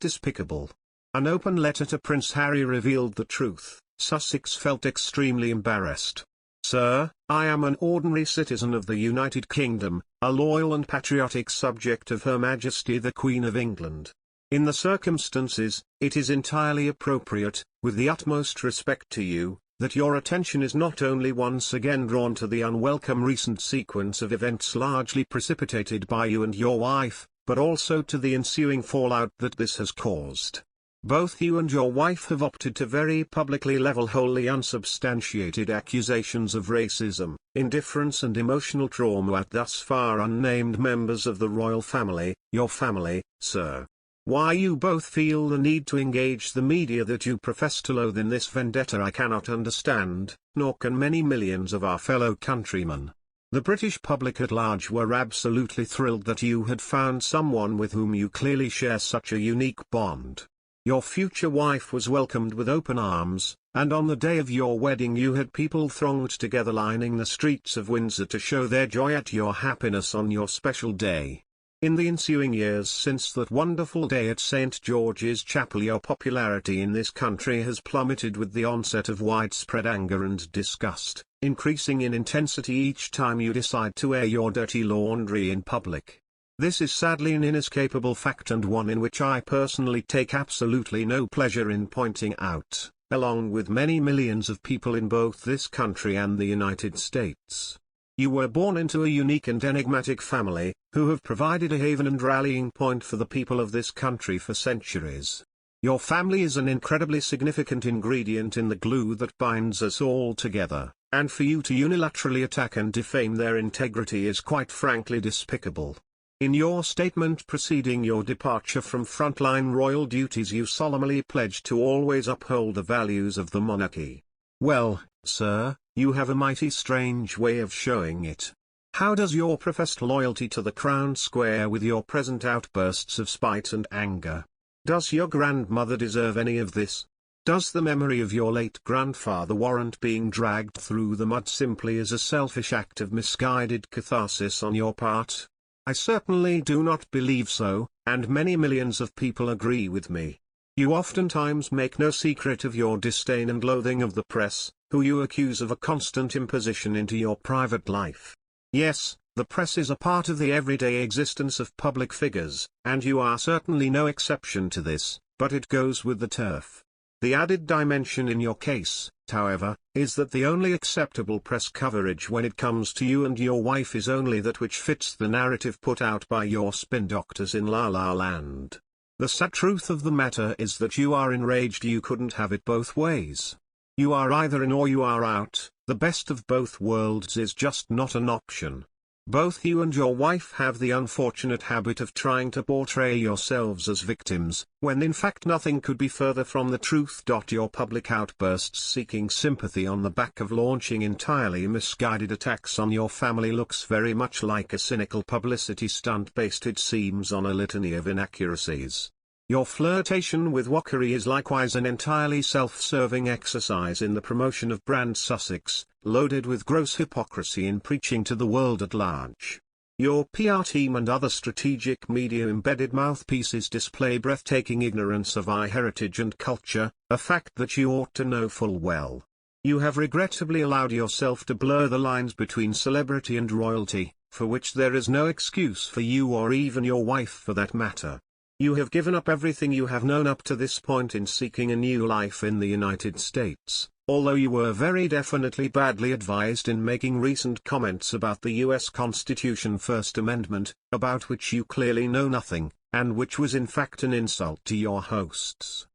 despicable. An open letter to Prince Harry revealed the truth. Sussex felt extremely embarrassed. "Sir, I am an ordinary citizen of the United Kingdom, a loyal and patriotic subject of Her Majesty the Queen of England. In the circumstances, it is entirely appropriate, with the utmost respect to you, that your attention is not only once again drawn to the unwelcome recent sequence of events largely precipitated by you and your wife, but also to the ensuing fallout that this has caused. Both you and your wife have opted to very publicly level wholly unsubstantiated accusations of racism, indifference and emotional trauma at thus far unnamed members of the royal family, your family, sir. Why you both feel the need to engage the media that you profess to loathe in this vendetta I cannot understand, nor can many millions of our fellow countrymen. The British public at large were absolutely thrilled that you had found someone with whom you clearly share such a unique bond. Your future wife was welcomed with open arms, and on the day of your wedding you had people thronged together lining the streets of Windsor to show their joy at your happiness on your special day. In the ensuing years since that wonderful day at St. George's Chapel, your popularity in this country has plummeted with the onset of widespread anger and disgust, increasing in intensity each time you decide to air your dirty laundry in public. This is sadly an inescapable fact and one in which I personally take absolutely no pleasure in pointing out, along with many millions of people in both this country and the United States. You were born into a unique and enigmatic family, who have provided a haven and rallying point for the people of this country for centuries. Your family is an incredibly significant ingredient in the glue that binds us all together, and for you to unilaterally attack and defame their integrity is quite frankly despicable. In your statement preceding your departure from frontline royal duties you solemnly pledged to always uphold the values of the monarchy. Well, sir, you have a mighty strange way of showing it. How does your professed loyalty to the crown square with your present outbursts of spite and anger? Does your grandmother deserve any of this? Does the memory of your late grandfather warrant being dragged through the mud simply as a selfish act of misguided catharsis on your part? I certainly do not believe so, and many millions of people agree with me. You oftentimes make no secret of your disdain and loathing of the press, who you accuse of a constant imposition into your private life. Yes, the press is a part of the everyday existence of public figures, and you are certainly no exception to this, but it goes with the turf. The added dimension in your case, however, is that the only acceptable press coverage when it comes to you and your wife is only that which fits the narrative put out by your spin doctors in La La Land. The sad truth of the matter is that you are enraged you couldn't have it both ways. You are either in or you are out, the best of both worlds is just not an option. Both you and your wife have the unfortunate habit of trying to portray yourselves as victims, when in fact nothing could be further from the truth. Your public outbursts seeking sympathy on the back of launching entirely misguided attacks on your family looks very much like a cynical publicity stunt based, it seems, on a litany of inaccuracies. Your flirtation with wockery is likewise an entirely self-serving exercise in the promotion of brand Sussex, loaded with gross hypocrisy in preaching to the world at large. Your PR team and other strategic media-embedded mouthpieces display breathtaking ignorance of our heritage and culture, a fact that you ought to know full well. You have regrettably allowed yourself to blur the lines between celebrity and royalty, for which there is no excuse for you or even your wife for that matter. You have given up everything you have known up to this point in seeking a new life in the United States, although you were very definitely badly advised in making recent comments about the U.S. Constitution First Amendment, about which you clearly know nothing, and which was in fact an insult to your hosts.